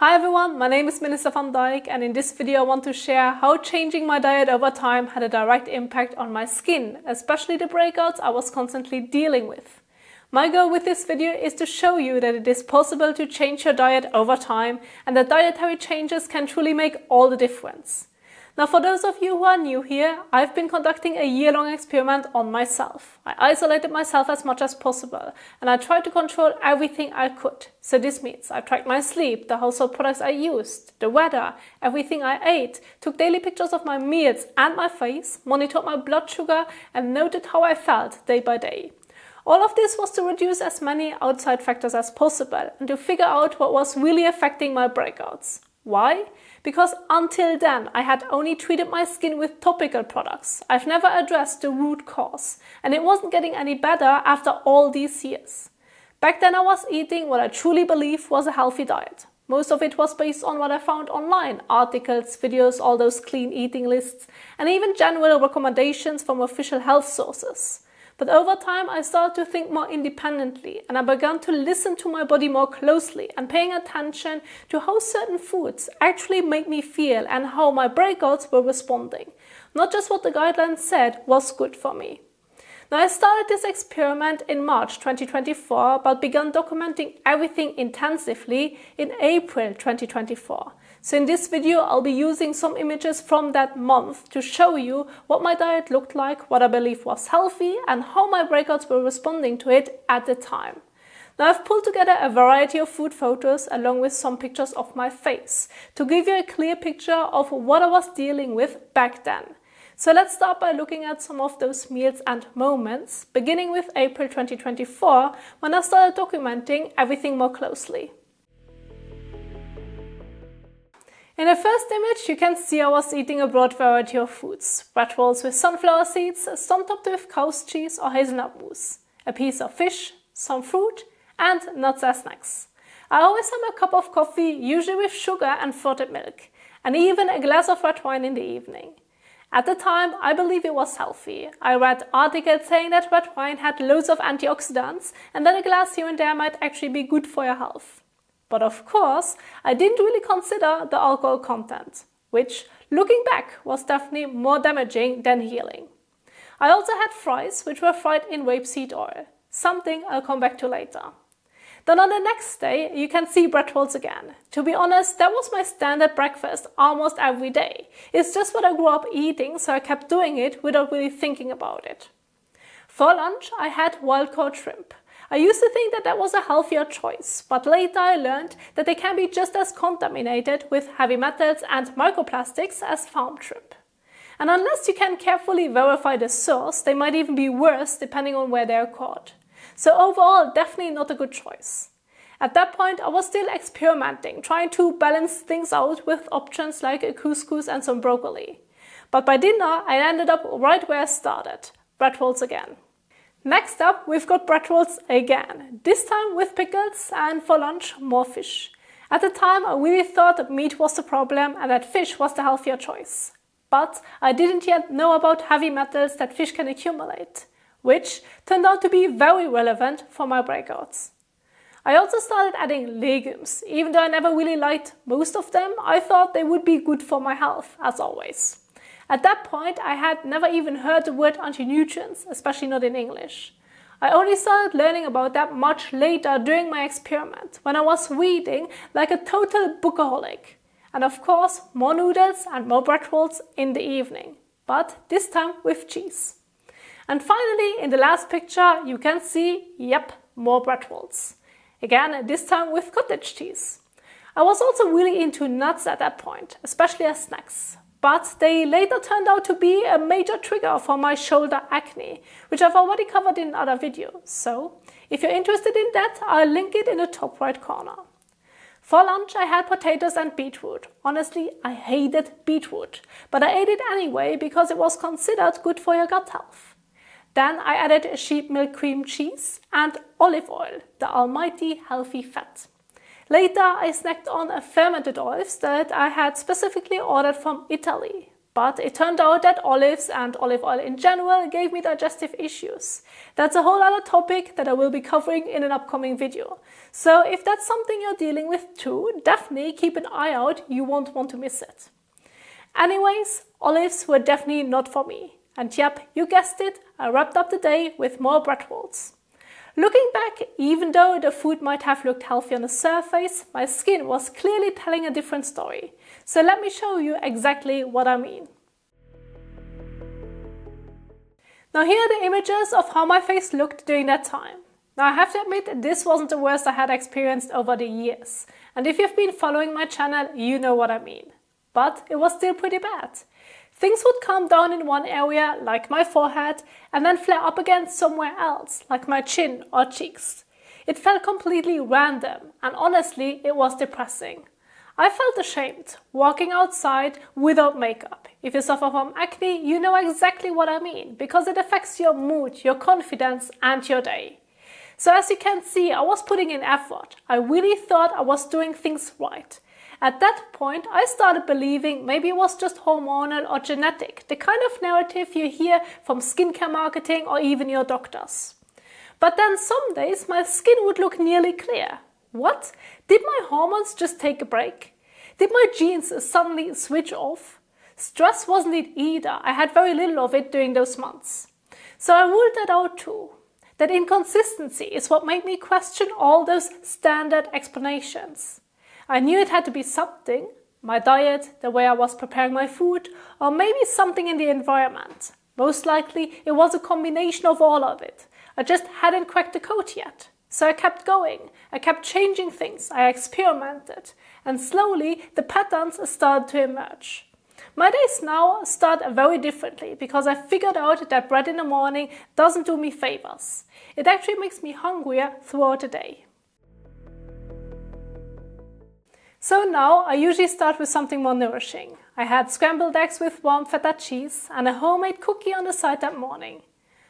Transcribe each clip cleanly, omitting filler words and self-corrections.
Hi everyone, my name is Minister van Dijk, and in this video I want to share how changing my diet over time had a direct impact on my skin, especially the breakouts I was constantly dealing with. My goal with this video is to show you that it is possible to change your diet over time and that dietary changes can truly make all the difference. Now, for those of you who are new here, I've been conducting a year-long experiment on myself. I isolated myself as much as possible and I tried to control everything I could. So this means I tracked my sleep, the household products I used, the weather, everything I ate, took daily pictures of my meals and my face, monitored my blood sugar and noted how I felt day by day. All of this was to reduce as many outside factors as possible and to figure out what was really affecting my breakouts. Why? Because until then I had only treated my skin with topical products. I've never addressed the root cause, and it wasn't getting any better after all these years. Back then I was eating what I truly believe was a healthy diet. Most of it was based on what I found online, articles, videos, all those clean eating lists, and even general recommendations from official health sources. But over time I started to think more independently and I began to listen to my body more closely and paying attention to how certain foods actually made me feel and how my breakouts were responding. Not just what the guidelines said was good for me. Now, I started this experiment in March 2024 but began documenting everything intensively in April 2024. So in this video I'll be using some images from that month to show you what my diet looked like, what I believe was healthy and how my breakouts were responding to it at the time. Now, I've pulled together a variety of food photos along with some pictures of my face to give you a clear picture of what I was dealing with back then. So let's start by looking at some of those meals and moments, beginning with April 2024 when I started documenting everything more closely. In the first image you can see I was eating a broad variety of foods. Bread rolls with sunflower seeds, some topped with cow's cheese or hazelnut mousse, a piece of fish, some fruit and nuts as snacks. I always have a cup of coffee, usually with sugar and frothed milk, and even a glass of red wine in the evening. At the time, I believe it was healthy. I read articles saying that red wine had loads of antioxidants and that a glass here and there might actually be good for your health. But of course, I didn't really consider the alcohol content, which, looking back, was definitely more damaging than healing. I also had fries, which were fried in rapeseed oil, something I'll come back to later. Then on the next day, you can see bread rolls again. To be honest, that was my standard breakfast almost every day. It's just what I grew up eating, so I kept doing it without really thinking about it. For lunch, I had wild-caught shrimp. I used to think that that was a healthier choice, but later I learned that they can be just as contaminated with heavy metals and microplastics as farm shrimp. And unless you can carefully verify the source, they might even be worse depending on where they are caught. So overall, definitely not a good choice. At that point, I was still experimenting, trying to balance things out with options like a couscous and some broccoli. But by dinner, I ended up right where I started, bread rolls again. Next up, we've got bread rolls again, this time with pickles and for lunch, more fish. At the time, I really thought that meat was the problem and that fish was the healthier choice. But I didn't yet know about heavy metals that fish can accumulate, which turned out to be very relevant for my breakouts. I also started adding legumes. Even though I never really liked most of them, I thought they would be good for my health, as always. At that point, I had never even heard the word anti-nutrients, especially not in English. I only started learning about that much later during my experiment, when I was reading like a total bookaholic. And of course, more noodles and more bread rolls in the evening, but this time with cheese. And finally, in the last picture, you can see, yep, more bread rolls. Again, this time with cottage cheese. I was also really into nuts at that point, especially as snacks. But they later turned out to be a major trigger for my shoulder acne, which I've already covered in other videos. So, if you're interested in that, I'll link it in the top right corner. For lunch, I had potatoes and beetroot. Honestly, I hated beetroot, but I ate it anyway because it was considered good for your gut health. Then I added sheep milk cream cheese and olive oil, the almighty healthy fat. Later, I snacked on fermented olives that I had specifically ordered from Italy. but it turned out that olives and olive oil in general gave me digestive issues. That's a whole other topic that I will be covering in an upcoming video. So if that's something you're dealing with too, definitely keep an eye out, you won't want to miss it. Anyways, olives were definitely not for me. And yep, you guessed it, I wrapped up the day with more bread rolls. Looking back, even though the food might have looked healthy on the surface, my skin was clearly telling a different story. So let me show you exactly what I mean. Now here are the images of how my face looked during that time. Now I have to admit, this wasn't the worst I had experienced over the years. And if you've been following my channel, you know what I mean. But it was still pretty bad. Things would calm down in one area, like my forehead, and then flare up again somewhere else, like my chin or cheeks. It felt completely random, and honestly, it was depressing. I felt ashamed, walking outside without makeup. If you suffer from acne, you know exactly what I mean, because it affects your mood, your confidence, and your day. So as you can see, I was putting in effort. I really thought I was doing things right. At that point, I started believing maybe it was just hormonal or genetic, the kind of narrative you hear from skincare marketing or even your doctors. But then some days my skin would look nearly clear. What? Did my hormones just take a break? Did my genes suddenly switch off? Stress wasn't it either. I had very little of it during those months. So I ruled that out too. That inconsistency is what made me question all those standard explanations. I knew it had to be something, my diet, the way I was preparing my food, or maybe something in the environment. Most likely it was a combination of all of it. I just hadn't cracked the code yet. So I kept going, I kept changing things, I experimented, and slowly the patterns started to emerge. My days now start very differently because I figured out that bread in the morning doesn't do me favors. It actually makes me hungrier throughout the day. So now I usually start with something more nourishing. I had scrambled eggs with warm feta cheese and a homemade cookie on the side that morning.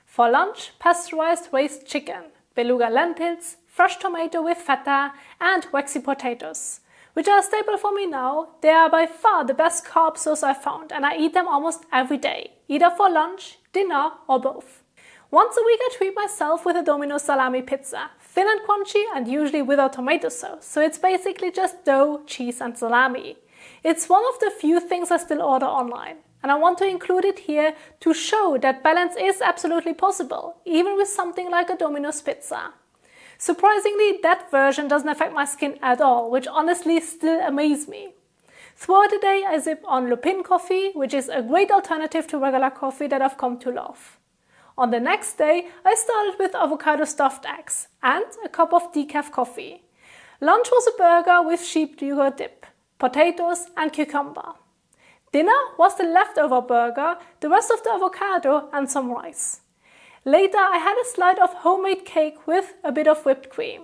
For lunch, pasteurized raised chicken, beluga lentils, fresh tomato with feta and waxy potatoes, which are a staple for me now. They are by far the best carb source I found and I eat them almost every day, either for lunch, dinner or both. Once a week I treat myself with a Domino's salami pizza, thin and crunchy and usually without tomato sauce, so it's basically just dough, cheese and salami. It's one of the few things I still order online, and I want to include it here to show that balance is absolutely possible, even with something like a Domino's pizza. Surprisingly, that version doesn't affect my skin at all, which honestly still amazes me. Throughout the day I sip on Lupin coffee, which is a great alternative to regular coffee that I've come to love. On the next day, I started with avocado stuffed eggs and a cup of decaf coffee. Lunch was a burger with sheep yogurt dip, potatoes and cucumber. Dinner was the leftover burger, the rest of the avocado and some rice. Later, I had a slide of homemade cake with a bit of whipped cream.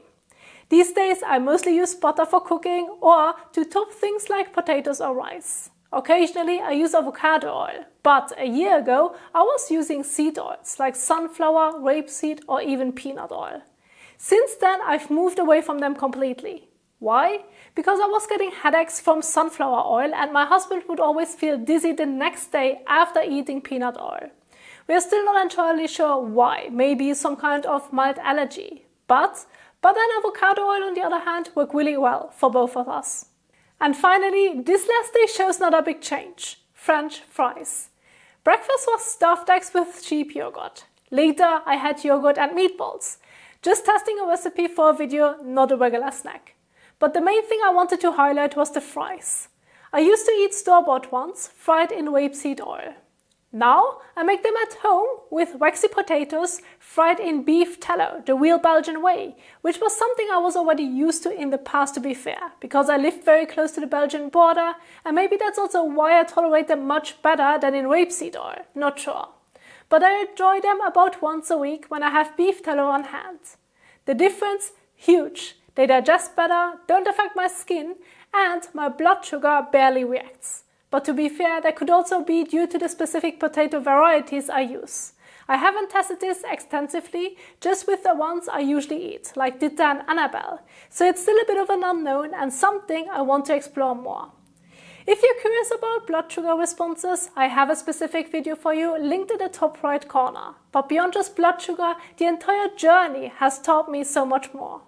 These days, I mostly use butter for cooking or to top things like potatoes or rice. Occasionally I use avocado oil, but a year ago I was using seed oils like sunflower, rapeseed or even peanut oil. Since then I've moved away from them completely. Why? Because I was getting headaches from sunflower oil and my husband would always feel dizzy the next day after eating peanut oil. We are still not entirely sure why, maybe some kind of mild allergy. But then avocado oil on the other hand worked really well for both of us. And finally, this last day shows not a big change. French fries. Breakfast was stuffed eggs with sheep yogurt. Later, I had yogurt and meatballs. Just testing a recipe for a video, not a regular snack. But the main thing I wanted to highlight was the fries. I used to eat store-bought ones, fried in rapeseed oil. Now I make them at home with waxy potatoes fried in beef tallow, the real Belgian way, which was something I was already used to in the past, to be fair, because I lived very close to the Belgian border, and maybe that's also why I tolerate them much better than in rapeseed oil, not sure. But I enjoy them about once a week when I have beef tallow on hand. The difference? Huge. They digest better, don't affect my skin, and my blood sugar barely reacts. But to be fair, that could also be due to the specific potato varieties I use. I haven't tested this extensively, just with the ones I usually eat, like Ditta and Annabelle, so it's still a bit of an unknown and something I want to explore more. If you're curious about blood sugar responses, I have a specific video for you linked in the top right corner. But beyond just blood sugar, the entire journey has taught me so much more.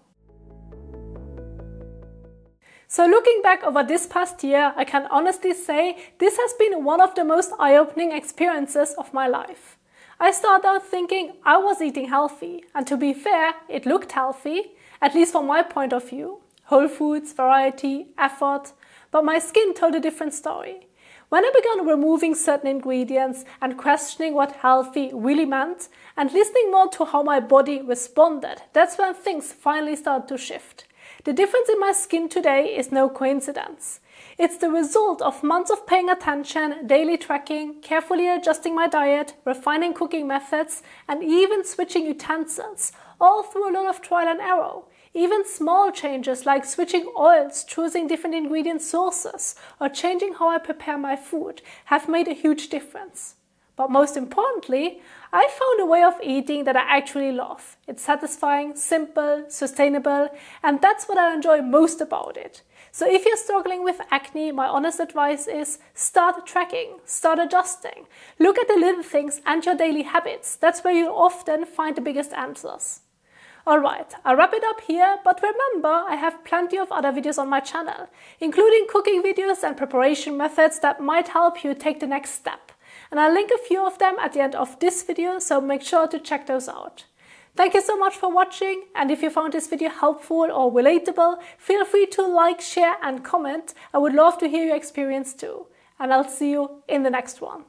So looking back over this past year, I can honestly say this has been one of the most eye-opening experiences of my life. I started out thinking I was eating healthy, and to be fair, it looked healthy, at least from my point of view. Whole foods, variety, effort, but my skin told a different story. When I began removing certain ingredients and questioning what healthy really meant, and listening more to how my body responded, that's when things finally started to shift. The difference in my skin today is no coincidence. It's the result of months of paying attention, daily tracking, carefully adjusting my diet, refining cooking methods, and even switching utensils, all through a lot of trial and error. Even small changes like switching oils, choosing different ingredient sources, or changing how I prepare my food have made a huge difference. But most importantly, I found a way of eating that I actually love. It's satisfying, simple, sustainable, and that's what I enjoy most about it. So if you're struggling with acne, my honest advice is start tracking, start adjusting. Look at the little things and your daily habits. That's where you'll often find the biggest answers. Alright, I'll wrap it up here, but remember I have plenty of other videos on my channel, including cooking videos and preparation methods that might help you take the next step. And I'll link a few of them at the end of this video, so make sure to check those out. Thank you so much for watching, and if you found this video helpful or relatable, feel free to like, share and comment. I would love to hear your experience too. And I'll see you in the next one.